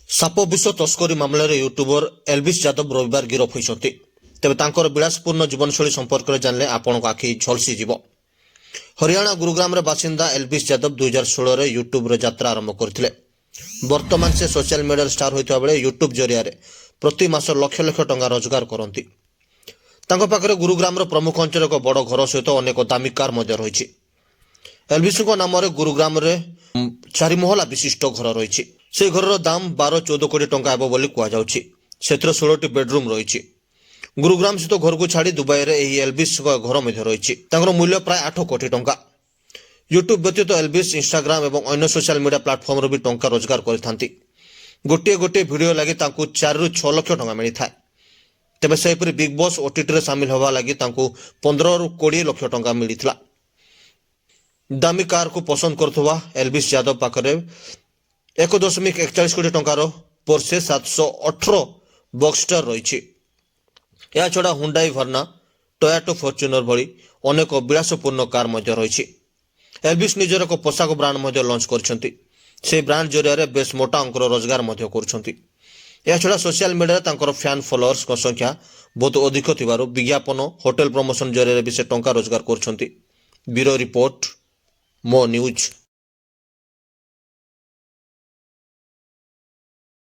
ସାପ ବିଷ ତସ୍କରୀ ମାମଲାରେ ୟୁଟ୍ୟୁବର ଏଲଭିସ୍ ଯାଦବ ରବିବାର ଗିରଫ ହୋଇଛନ୍ତି। ତେବେ ତାଙ୍କର ବିଳାସପୂର୍ଣ୍ଣ ଜୀବନଶୈଳୀ ସମ୍ପର୍କରେ ଜାଣିଲେ ଆପଣଙ୍କ ଆଖି ଝଲସିଯିବ। ହରିୟାଣା ଗୁରୁଗ୍ରାମର ବାସିନ୍ଦା ଏଲଭିସ୍ ଯାଦବ 2016ରେ ୟୁଟ୍ୟୁବରେ ଯାତ୍ରା ଆରମ୍ଭ କରିଥିଲେ। ବର୍ତ୍ତମାନ ସେ ସୋସିଆଲ ମିଡିଆର ଷ୍ଟାର ହୋଇଥିବା ବେଳେ ୟୁଟ୍ୟୁବ ଜରିଆରେ ପ୍ରତି ମାସ ଲକ୍ଷ ଲକ୍ଷ ଟଙ୍କା ରୋଜଗାର କରନ୍ତି। ତାଙ୍କ ପାଖରେ ଗୁରୁଗ୍ରାମର ପ୍ରମୁଖ ଅଞ୍ଚଳ ଏକ ବଡ଼ ଘର ସହିତ ଅନେକ ଦାମୀ କାର ମଧ୍ୟ ରହିଛି। ଏଲଭିସ୍ଙ୍କ ନାମରେ ଗୁରୁଗ୍ରାମରେ 4 ମହଲା ବିଶିଷ୍ଟ ଘର ରହିଛି। ସେହି ଘରର ଦାମ 12-14 କୋଟି ଟଙ୍କା ହେବ ବୋଲି କୁହାଯାଉଛି। ସେଥିରେ 16ଟି ବେଡରୁମ୍ ରହିଛି। ଗୁରୁଗ୍ରାମ ସ୍ଥିତ ଘରକୁ ଛାଡ଼ି ଦୁବାଇରେ ଏହି ଏଲଭିସ୍ଙ୍କ ଘର ମଧ୍ୟ ରହିଛି। ତାଙ୍କର ମୂଲ୍ୟ ପ୍ରାୟ 8 କୋଟି ଟଙ୍କା। ୟୁଟ୍ୟୁବ ବ୍ୟତୀତ ଏଲଭିସ୍ ଇନଷ୍ଟାଗ୍ରାମ ଏବଂ ଅନ୍ୟ ସୋସିଆଲ ମିଡିଆ ପ୍ଲାଟଫର୍ମରୁ ବି ଟଙ୍କା ରୋଜଗାର କରିଥାନ୍ତି। ଗୋଟିଏ ଭିଡିଓ ଲାଗି ତାଙ୍କୁ 4-6 ଲକ୍ଷ ଟଙ୍କା ମିଳିଥାଏ। ତେବେ ସେହିପରି ବିଗ୍ ବସ୍ ଓଟିଟିରେ ସାମିଲ ହେବା ଲାଗି ତାଙ୍କୁ 15-20 ଲକ୍ଷ ଟଙ୍କା ମିଳିଥିଲା। ଦାମୀ କାରକୁ ପସନ୍ଦ କରୁଥିବା ଏଲଭିସ୍ ଯାଦବ ପାଖରେ 1.41 କୋଟି ଟଙ୍କାର ପୋର୍ସେ 718 ବକ୍ସଟର ରହିଛି। ଏହାଛଡ଼ା ହୁଣ୍ଡାଇ ଭର୍ନା, ଟୋୟୋଟା ଫର୍ଚ୍ୟୁନର ଭଳି ଅନେକ ବିଳାସପୂର୍ଣ୍ଣ କାର ମଧ୍ୟ ରହିଛି। ଏଲଭିସ୍ ନିଜର ଏକ ପୋଷାକ ବ୍ରାଣ୍ଡ ମଧ୍ୟ ଲଞ୍ଚ କରିଛନ୍ତି। ସେହି ବ୍ରାଣ୍ଡ ଜରିଆରେ ବେଶ୍ ମୋଟା ଅଙ୍କର ରୋଜଗାର ମଧ୍ୟ କରୁଛନ୍ତି। ଏହାଛଡ଼ା ସୋସିଆଲ ମିଡିଆରେ ତାଙ୍କର ଫ୍ୟାନ୍ ଫଲୋଅର୍ସଙ୍କ ସଂଖ୍ୟା ବହୁତ ଅଧିକ ଥିବାରୁ ବିଜ୍ଞାପନ, ହୋଟେଲ ପ୍ରମୋସନ ଜରିଆରେ ବି ସେ ଟଙ୍କା ରୋଜଗାର କରୁଛନ୍ତି। ବ୍ୟୁରୋ ରିପୋର୍ଟ, ମୋ ନ୍ୟୁଜ୍।